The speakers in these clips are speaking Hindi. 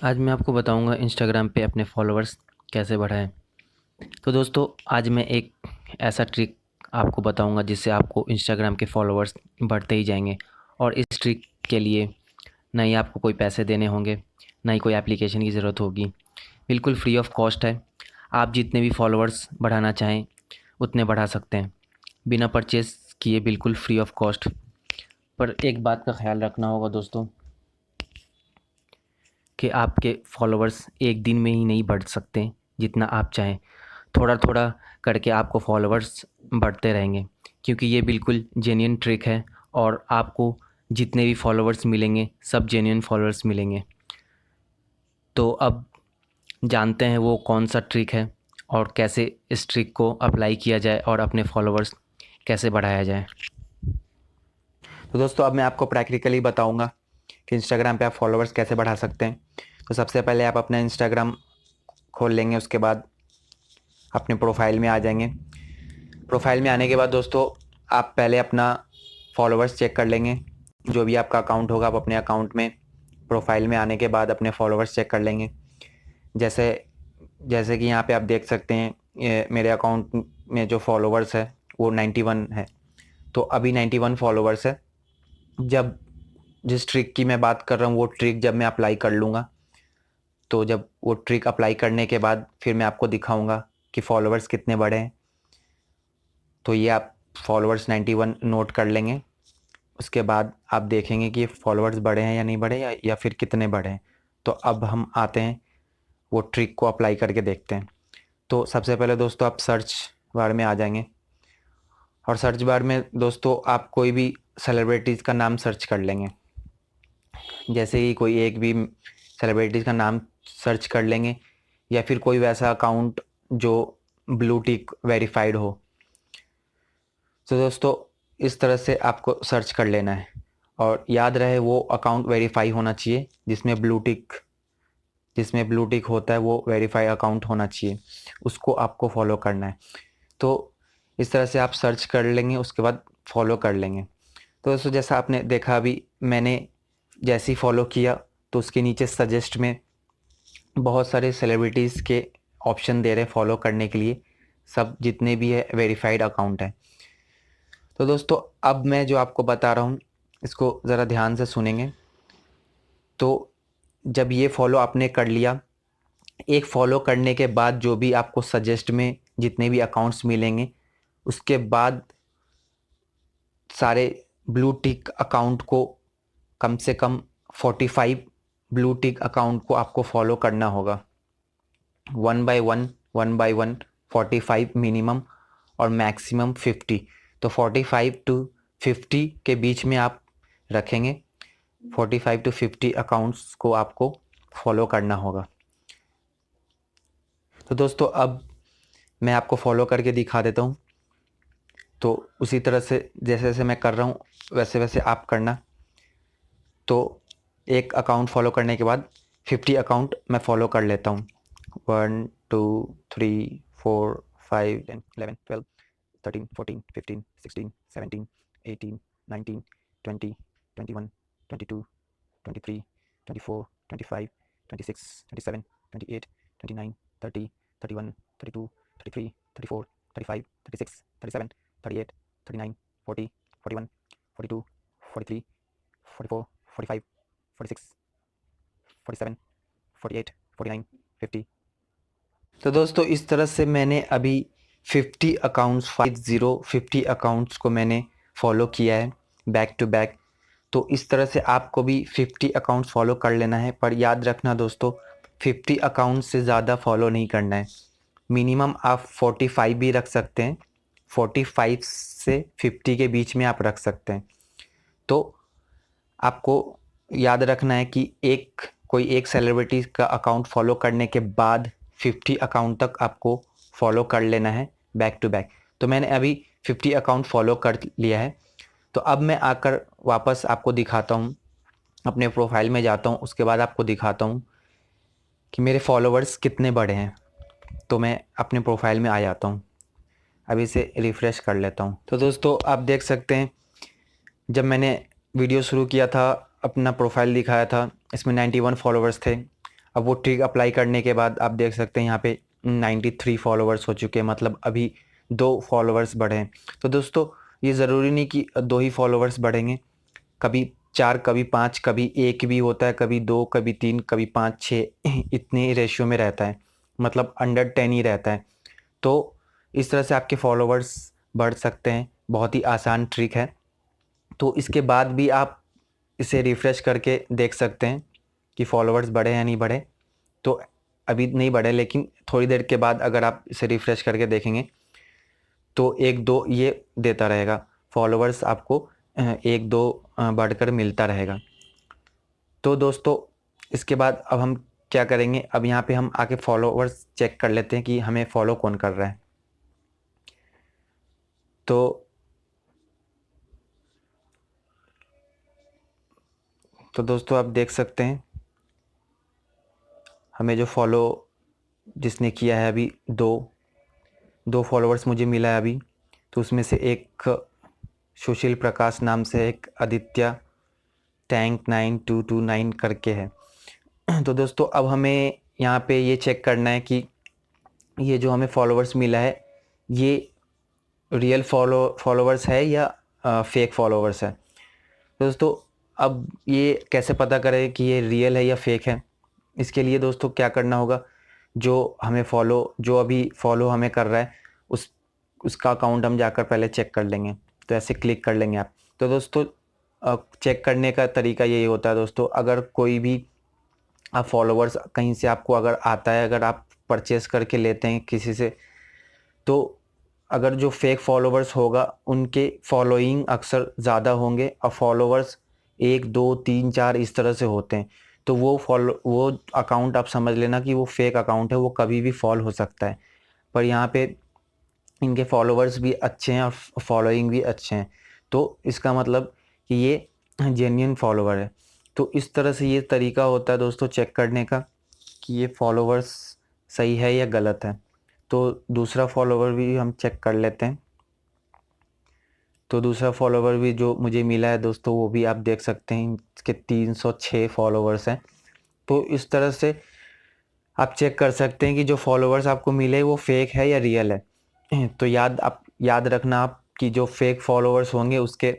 आज मैं आपको बताऊंगा इंस्टाग्राम पे अपने फॉलोअर्स कैसे बढ़ाएं। तो दोस्तों, आज मैं एक ऐसा ट्रिक आपको बताऊंगा जिससे आपको इंस्टाग्राम के फॉलोअर्स बढ़ते ही जाएंगे। और इस ट्रिक के लिए ना ही आपको कोई पैसे देने होंगे, ना ही कोई एप्लीकेशन की ज़रूरत होगी। बिल्कुल फ्री ऑफ कॉस्ट है। आप जितने भी फॉलोअर्स बढ़ाना चाहें उतने बढ़ा सकते हैं, बिना परचेज़ किए, बिल्कुल फ्री ऑफ कॉस्ट। पर एक बात का ख्याल रखना होगा दोस्तों, कि आपके फॉलोअर्स एक दिन में ही नहीं बढ़ सकते जितना आप चाहें। थोड़ा थोड़ा करके आपको फॉलोअर्स बढ़ते रहेंगे, क्योंकि ये बिल्कुल जेन्युइन ट्रिक है। और आपको जितने भी फॉलोअर्स मिलेंगे सब जेन्युइन फॉलोअर्स मिलेंगे। तो अब जानते हैं वो कौन सा ट्रिक है और कैसे इस ट्रिक को अप्लाई किया जाए और अपने फॉलोअर्स कैसे बढ़ाया जाए। तो दोस्तों, अब मैं आपको प्रैक्टिकली बताऊंगा कि इंस्टाग्राम पे आप फॉलोअर्स कैसे बढ़ा सकते हैं। तो सबसे पहले आप अपना इंस्टाग्राम खोल लेंगे, उसके बाद अपने प्रोफाइल में आ जाएंगे। प्रोफाइल में आने के बाद दोस्तों, आप पहले अपना फॉलोअर्स चेक कर लेंगे। जो भी आपका अकाउंट होगा आप अपने अकाउंट में प्रोफाइल में आने के बाद अपने फॉलोअर्स चेक कर लेंगे। जैसे जैसे कि यहाँ पे आप देख सकते हैं, ये मेरे अकाउंट में जो फॉलोअर्स है वो 91 है। तो अभी 91 फॉलोअर्स है। जब जिस ट्रिक की मैं बात कर रहा हूँ वो ट्रिक जब मैं अप्लाई कर लूँगा, तो जब वो ट्रिक अप्लाई करने के बाद फिर मैं आपको दिखाऊंगा कि फॉलोअर्स कितने बढ़े हैं। तो ये आप फॉलोअर्स 91 नोट कर लेंगे। उसके बाद आप देखेंगे कि फॉलोअर्स बढ़े हैं या नहीं बढ़े, या फिर कितने बढ़े हैं। तो अब हम आते हैं वो ट्रिक को अप्लाई करके देखते हैं। तो सबसे पहले दोस्तों आप सर्च बार में आ जाएंगे, और सर्च बार में दोस्तों आप कोई भी सेलिब्रिटीज़ का नाम सर्च कर लेंगे। जैसे ही कोई एक भी सेलिब्रिटीज़ का नाम सर्च कर लेंगे, या फिर कोई वैसा अकाउंट जो ब्लू टिक वेरीफाइड हो। तो दोस्तों, इस तरह से आपको सर्च कर लेना है, और याद रहे वो अकाउंट वेरीफाई होना चाहिए जिसमें ब्लू टिक होता है, वो वेरीफाई अकाउंट होना चाहिए। उसको आपको फॉलो करना है। तो इस तरह से आप सर्च कर लेंगे, उसके बाद फॉलो कर लेंगे। तो दोस्तों, जैसा आपने देखा अभी मैंने जैसे ही फॉलो किया तो उसके नीचे सजेस्ट में बहुत सारे सेलिब्रिटीज़ के ऑप्शन दे रहे हैं फॉलो करने के लिए। सब जितने भी है वेरीफाइड अकाउंट है। तो दोस्तों, अब मैं जो आपको बता रहा हूँ इसको ज़रा ध्यान से सुनेंगे। तो जब ये फॉलो आपने कर लिया, एक फॉलो करने के बाद जो भी आपको सजेस्ट में जितने भी अकाउंट्स मिलेंगे, उसके बाद सारे ब्लू टिक अकाउंट को कम से कम 45 ब्लू टिक अकाउंट को आपको फॉलो करना होगा। वन बाय वन 45 मिनिमम और मैक्सिमम 50। तो 45 टू 50 के बीच में आप रखेंगे। 45 टू 50 अकाउंट्स को आपको फॉलो करना होगा। तो दोस्तों, अब मैं आपको फॉलो करके दिखा देता हूँ। तो उसी तरह से जैसे जैसे मैं कर रहा हूँ वैसे वैसे आप करना। तो एक अकाउंट फॉलो करने के बाद 50 अकाउंट मैं फॉलो कर लेता हूँ। 1 2 3 4 5 10 11 12 13 14 15 16 17 18 19 20 21 22 23 24 25 26 27 28 29 30 31 32 33 34 35 36 37 38 39 40 41 42 43 44 45 46 47 48 49 50। तो दोस्तों, इस तरह से मैंने अभी 50 अकाउंट्स 50 अकाउंट्स को मैंने फॉलो किया है बैक टू बैक। तो इस तरह से आपको भी 50 अकाउंट्स फॉलो कर लेना है। पर याद रखना दोस्तों, 50 अकाउंट से ज़्यादा फॉलो नहीं करना है। मिनिमम आप 45 भी रख सकते हैं। 45 से 50 के बीच में आप रख सकते हैं। तो आपको याद रखना है कि कोई एक सेलिब्रिटी का अकाउंट फॉलो करने के बाद 50 अकाउंट तक आपको फॉलो कर लेना है बैक टू बैक। तो मैंने अभी 50 अकाउंट फॉलो कर लिया है। तो अब मैं आकर वापस आपको दिखाता हूँ, अपने प्रोफाइल में जाता हूँ, उसके बाद आपको दिखाता हूँ कि मेरे फॉलोअर्स कितने बढ़े हैं। तो मैं अपने प्रोफाइल में आ जाता हूँ, अभी से रिफ़्रेश कर लेता हूँ। तो दोस्तों, आप देख सकते हैं जब मैंने वीडियो शुरू किया था, अपना प्रोफाइल दिखाया था, इसमें 91 फॉलोअर्स थे। अब वो ट्रिक अप्लाई करने के बाद आप देख सकते हैं यहाँ पे 93 फॉलोवर्स हो चुके हैं, मतलब अभी 2 फॉलोवर्स बढ़े हैं। तो दोस्तों ये ज़रूरी नहीं कि 2 ही फॉलोवर्स बढ़ेंगे, कभी 4, कभी 5, कभी 1 भी होता है, कभी 2, कभी 3, कभी 5, 6 इतने रेशियो में रहता है, मतलब अंडर 10 ही रहता है। तो इस तरह से आपके फॉलोवर्स बढ़ सकते हैं, बहुत ही आसान ट्रिक है। तो इसके बाद भी आप इसे रिफ़्रेश करके देख सकते हैं कि फॉलोवर्स बढ़े या नहीं बढ़े। तो अभी नहीं बढ़े, लेकिन थोड़ी देर के बाद अगर आप इसे रिफ़्रेश करके देखेंगे तो 1-2 ये देता रहेगा, फॉलोवर्स आपको 1-2 बढ़कर मिलता रहेगा। तो दोस्तों इसके बाद अब हम क्या करेंगे, अब यहाँ पे हम आके फॉलोवर्स चेक कर लेते हैं कि हमें फॉलो कौन कर रहा है। तो दोस्तों आप देख सकते हैं हमें जो फॉलो जिसने किया है अभी 2 फॉलोवर्स मुझे मिला है अभी। तो उसमें से एक सुशील प्रकाश नाम से, एक आदित्य टैंक 9229 करके है। तो दोस्तों अब हमें यहाँ पे ये चेक करना है कि ये जो हमें फॉलोवर्स मिला है ये रियल फॉलोवर्स है या फेक फॉलोवर्स है। तो दोस्तों अब ये कैसे पता करें कि ये रियल है या फेक है, इसके लिए दोस्तों क्या करना होगा, जो अभी फॉलो हमें कर रहा है उसका अकाउंट हम जाकर पहले चेक कर लेंगे। तो ऐसे क्लिक कर लेंगे आप। तो दोस्तों चेक करने का तरीका यही होता है दोस्तों, अगर कोई भी आप फॉलोवर्स कहीं से आपको अगर आता है, अगर आप परचेस करके लेते हैं किसी से, तो अगर जो फेक फॉलोवर्स होगा उनके फॉलोइंग अक्सर ज़्यादा होंगे और फॉलोवर्स 1, 2, 3, 4 इस तरह से होते हैं। तो वो अकाउंट आप समझ लेना कि वो फेक अकाउंट है, वो कभी भी फॉल हो सकता है। पर यहाँ पे इनके फॉलोवर्स भी अच्छे हैं और फॉलोइंग भी अच्छे हैं, तो इसका मतलब कि ये जेन्युइन फॉलोवर है। तो इस तरह से ये तरीका होता है दोस्तों चेक करने का कि ये फॉलोवर्स सही है या गलत है। तो दूसरा फॉलोवर भी हम चेक कर लेते हैं। तो दूसरा फॉलोवर भी जो मुझे मिला है दोस्तों, वो भी आप देख सकते हैं इसके 306 फॉलोवर्स हैं। तो इस तरह से आप चेक कर सकते हैं कि जो फॉलोवर्स आपको मिले वो फेक है या रियल है। तो याद रखना आप कि जो फेक फॉलोवर्स होंगे उसके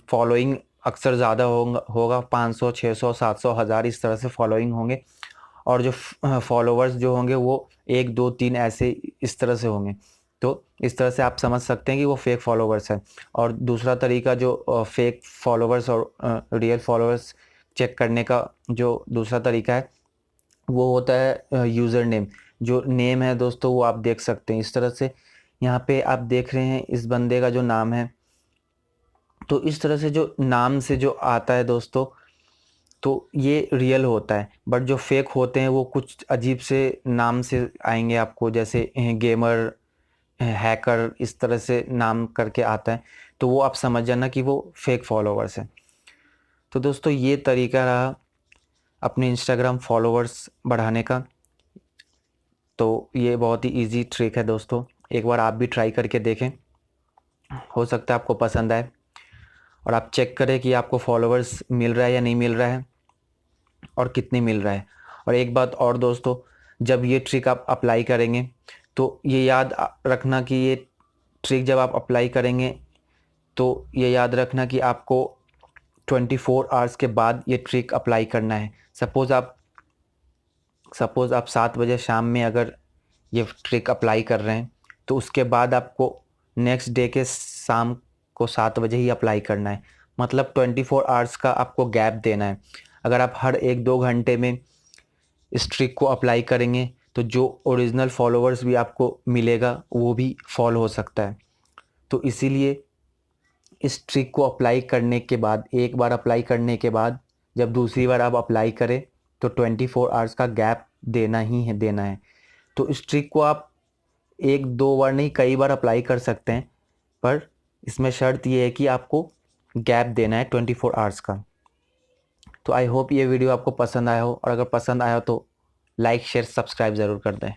फॉलोइंग अक्सर ज़्यादा होगा 500, 600, 700, 1000 इस तरह से फॉलोइंग होंगे। और जो फॉलोवर्स जो होंगे वो 1, 2, 3 ऐसे इस तरह से होंगे। तो इस तरह से आप समझ सकते हैं कि वो फेक फॉलोवर्स हैं। और दूसरा तरीका जो फेक फॉलोवर्स और रियल फॉलोवर्स चेक करने का जो दूसरा तरीका है वो होता है यूज़र नेम। जो नेम है दोस्तों वो आप देख सकते हैं इस तरह से, यहाँ पे आप देख रहे हैं इस बंदे का जो नाम है। तो इस तरह से जो नाम से जो आता है दोस्तों तो ये रियल होता है। बट जो फेक होते हैं वो कुछ अजीब से नाम से आएंगे आपको, जैसे गेमर, हैकर इस तरह से नाम करके आता है। तो वो आप समझ जाना कि वो फेक फॉलोवर्स है। तो दोस्तों ये तरीका रहा अपने इंस्टाग्राम फॉलोवर्स बढ़ाने का। तो ये बहुत ही इजी ट्रिक है दोस्तों, एक बार आप भी ट्राई करके देखें, हो सकता है आपको पसंद आए। और आप चेक करें कि आपको फॉलोवर्स मिल रहा है या नहीं मिल रहा है और कितने मिल रहा है। और एक बात और दोस्तों, जब ये ट्रिक आप अप्लाई करेंगे तो ये याद रखना कि ये ट्रिक जब आप अप्लाई करेंगे तो ये याद रखना कि आपको 24 आवर्स के बाद ये ट्रिक अप्लाई करना है। सपोज़ आप 7 बजे शाम में अगर ये ट्रिक अप्लाई कर रहे हैं तो उसके बाद आपको नेक्स्ट डे के शाम को 7 बजे ही अप्लाई करना है। मतलब 24 आवर्स का आपको गैप देना है। अगर आप हर 1-2 घंटे में इस ट्रिक को अप्लाई करेंगे तो जो ओरिजिनल फॉलोवर्स भी आपको मिलेगा वो भी फॉल हो सकता है। तो इसीलिए इस ट्रिक को अप्लाई करने के बाद, एक बार अप्लाई करने के बाद जब दूसरी बार आप अप्लाई करें तो 24 आवर्स का गैप देना ही है, देना है। तो इस ट्रिक को आप 1-2 बार नहीं कई बार अप्लाई कर सकते हैं, पर इसमें शर्त ये है कि आपको गैप देना है 24 आवर्स का। तो आई होप ये वीडियो आपको पसंद आया हो, और अगर पसंद आया हो तो लाइक, शेयर, सब्सक्राइब ज़रूर कर दें।